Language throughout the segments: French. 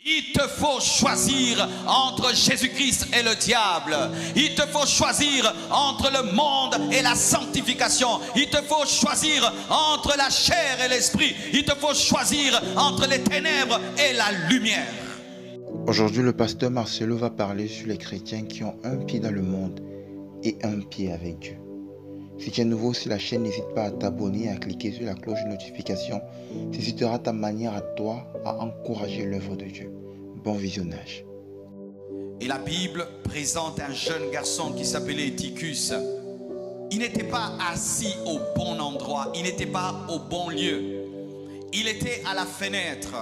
Il te faut choisir entre Jésus-Christ et le diable. Il te faut choisir entre le monde et la sanctification. Il te faut choisir entre la chair et l'esprit. Il te faut choisir entre les ténèbres et la lumière. Aujourd'hui, le pasteur Marcelo va parler sur les chrétiens qui ont un pied dans le monde et un pied avec Dieu. Si tu es nouveau sur la chaîne, n'hésite pas à t'abonner et à cliquer sur la cloche de notification. Ceci sera ta manière à toi à encourager l'œuvre de Dieu. Bon visionnage. Et la Bible présente un jeune garçon qui s'appelait Tychus. Il n'était pas assis au bon endroit, il n'était pas au bon lieu. Il était à la fenêtre.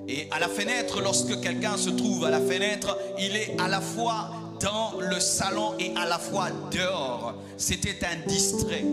Et à la fenêtre, lorsque quelqu'un se trouve à la fenêtre, il est à la fois dans le salon et à la fois dehors. C'était un distrait.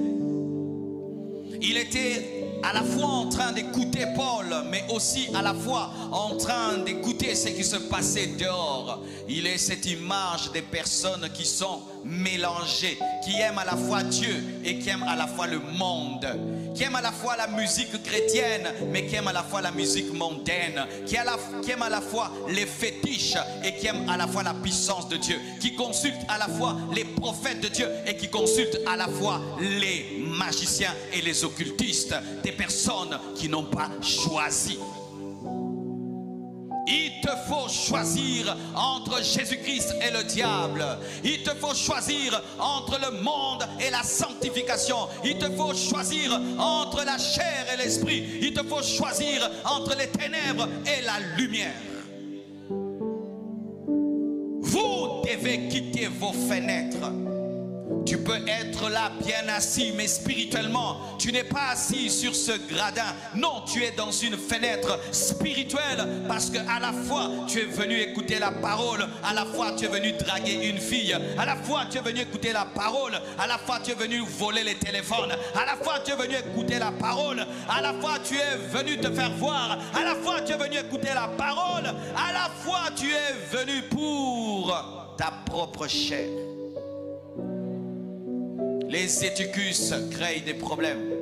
Il était à la fois en train d'écouter Paul, mais aussi à la fois en train d'écouter ce qui se passait dehors. Il est cette image des personnes qui sont mélangées, qui aiment à la fois Dieu et qui aiment à la fois le monde, qui aiment à la fois la musique chrétienne, mais qui aiment à la fois la musique mondaine, qui aiment à la fois les fétiches et qui aiment à la fois la puissance de Dieu, qui consultent à la fois les prophètes de Dieu et qui consultent à la fois les magiciens et les occultistes, des personnes qui n'ont pas choisi. Il te faut choisir entre Jésus-Christ et le diable. Il te faut choisir entre le monde et la sanctification. Il te faut choisir entre la chair et l'esprit. Il te faut choisir entre les ténèbres et la lumière. Vous devez quitter vos fenêtres. Tu peux être là bien assis, mais spirituellement, tu n'es pas assis sur ce gradin. Non, tu es dans une fenêtre spirituelle parce qu'à la fois, tu es venu écouter la parole, à la fois, tu es venu draguer une fille, à la fois, tu es venu écouter la parole, à la fois, tu es venu voler les téléphones, à la fois, tu es venu écouter la parole, à la fois, tu es venu te faire voir, à la fois, tu es venu écouter la parole, à la fois, tu es venu pour ta propre chair. Les étucus créent des problèmes.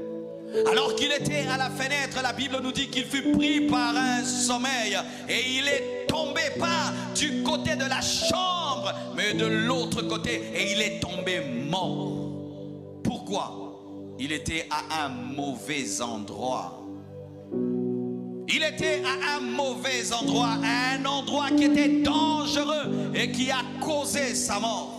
Alors qu'il était à la fenêtre, la Bible nous dit qu'il fut pris par un sommeil et il est tombé pas du côté de la chambre, mais de l'autre côté, et il est tombé mort. Pourquoi? Il était à un mauvais endroit. Il était à un mauvais endroit, à un endroit qui était dangereux et qui a causé sa mort.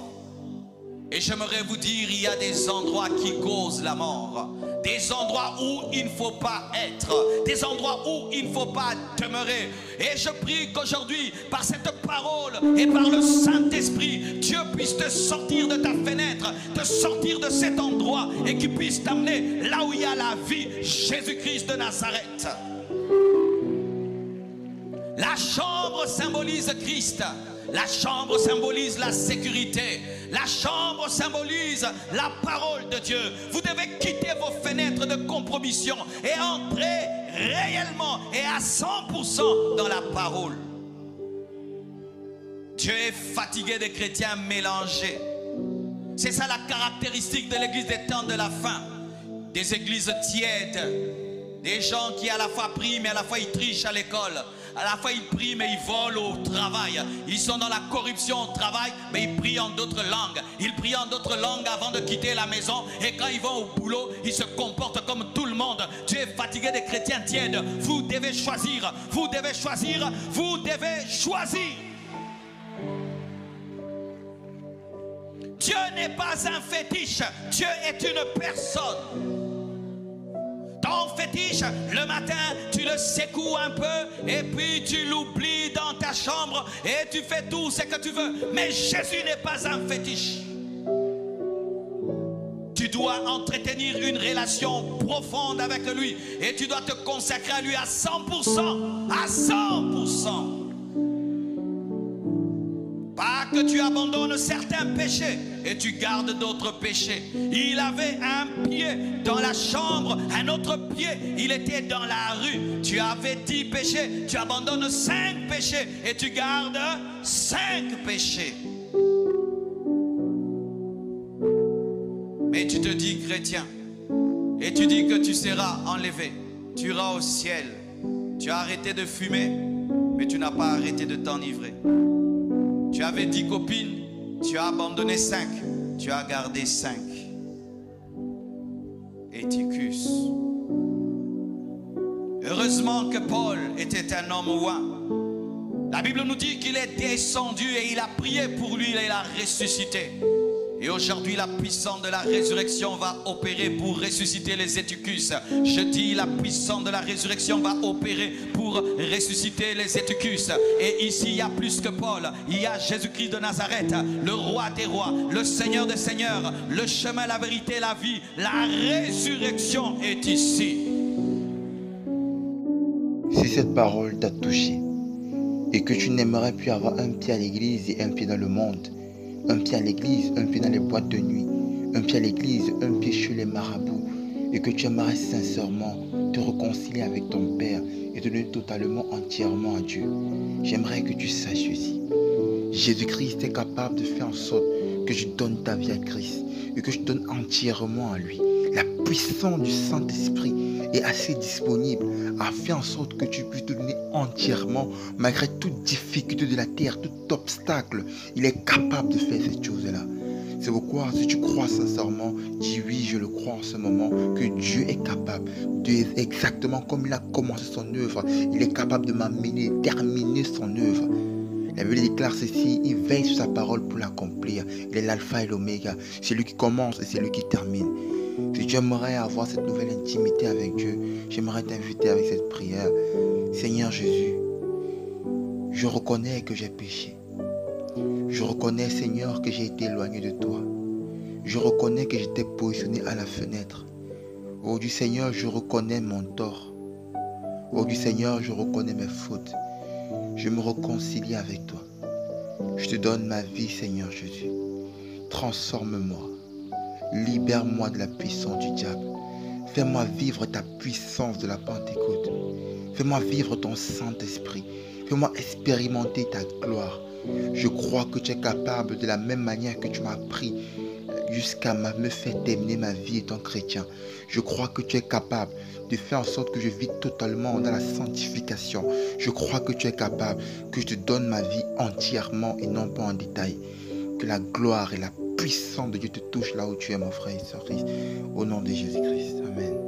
Et j'aimerais vous dire, il y a des endroits qui causent la mort. Des endroits où il ne faut pas être. Des endroits où il ne faut pas demeurer. Et je prie qu'aujourd'hui, par cette parole et par le Saint-Esprit, Dieu puisse te sortir de ta fenêtre, te sortir de cet endroit et qu'il puisse t'amener là où il y a la vie, Jésus-Christ de Nazareth. La chambre symbolise Christ. La chambre symbolise la sécurité. La chambre symbolise la parole de Dieu. Vous devez quitter vos fenêtres de compromission et entrer réellement et à 100% dans la parole. Dieu est fatigué des chrétiens mélangés. C'est ça la caractéristique de l'église des temps de la fin. Des églises tièdes. Des gens qui à la fois prient mais à la fois ils trichent à l'école. À la fois ils prient mais ils volent au travail. Ils sont dans la corruption au travail mais ils prient en d'autres langues. Ils prient en d'autres langues avant de quitter la maison. Et quand ils vont au boulot, ils se comportent comme tout le monde. Dieu est fatigué des chrétiens tièdes. Vous devez choisir. Vous devez choisir. Vous devez choisir. Dieu n'est pas un fétiche. Dieu est une personne. Ton fétiche, le matin, tu le secoues un peu et puis tu l'oublies dans ta chambre et tu fais tout ce que tu veux. Mais Jésus n'est pas un fétiche. Tu dois entretenir une relation profonde avec lui et tu dois te consacrer à lui à 100%. À 100%. Pas que tu abandonnes certains péchés et tu gardes d'autres péchés. Il avait un pied dans la chambre, un autre pied, il était dans la rue. Tu avais 10 péchés, tu abandonnes 5 péchés et tu gardes 5 péchés. Mais tu te dis chrétien et tu dis que tu seras enlevé, tu iras au ciel. Tu as arrêté de fumer, mais tu n'as pas arrêté de t'enivrer. Tu avais 10 copines, tu as abandonné 5, tu as gardé 5. Eutychus. Heureusement que Paul était un homme ouin. La Bible nous dit qu'il est descendu et il a prié pour lui et il a ressuscité. Et aujourd'hui, la puissance de la résurrection va opérer pour ressusciter les Eutychus. Je dis, la puissance de la résurrection va opérer pour ressusciter les Eutychus. Et ici, il y a plus que Paul. Il y a Jésus-Christ de Nazareth, le roi des rois, le Seigneur des seigneurs, le chemin, la vérité, la vie. La résurrection est ici. Si cette parole t'a touché et que tu n'aimerais plus avoir un pied à l'église et un pied dans le monde, un pied à l'église, un pied dans les boîtes de nuit, un pied à l'église, un pied chez les marabouts, et que tu aimerais sincèrement te réconcilier avec ton Père et te donner totalement, entièrement à Dieu, j'aimerais que tu saches ceci. Jésus-Christ est capable de faire en sorte que tu donnes ta vie à Christ et que tu donnes entièrement à lui. La puissance du Saint-Esprit est assez disponible à faire en sorte que tu puisses te donner entièrement, malgré toute difficulté de la terre, tout obstacle. Il est capable de faire cette chose-là. C'est pourquoi, si tu crois sincèrement, dis oui, je le crois en ce moment, que Dieu est capable de, exactement comme il a commencé son œuvre, il est capable de m'amener, terminer son œuvre. La Bible déclare ceci, il veille sur sa parole pour l'accomplir. Il est l'alpha et l'oméga. C'est lui qui commence et c'est lui qui termine. Si tu aimerais avoir cette nouvelle intimité avec Dieu, j'aimerais t'inviter avec cette prière. Seigneur Jésus, je reconnais que j'ai péché. Je reconnais, Seigneur, que j'ai été éloigné de toi. Je reconnais que j'étais positionné à la fenêtre. Oh du Seigneur, je reconnais mon tort. Oh du Seigneur, je reconnais mes fautes. Je me réconcilie avec toi. Je te donne ma vie, Seigneur Jésus. Transforme-moi. Libère-moi de la puissance du diable. Fais-moi vivre ta puissance de la Pentecôte. Fais-moi vivre ton Saint-Esprit. Fais-moi expérimenter ta gloire. Je crois que tu es capable de la même manière que tu m'as appris jusqu'à me faire terminer ma vie étant chrétien. Je crois que tu es capable de faire en sorte que je vis totalement dans la sanctification. Je crois que tu es capable que je te donne ma vie entièrement et non pas en détail. Que la gloire et la puissance de Dieu te touche là où tu es, mon frère et sœur Christ. Au nom de Jésus-Christ. Amen.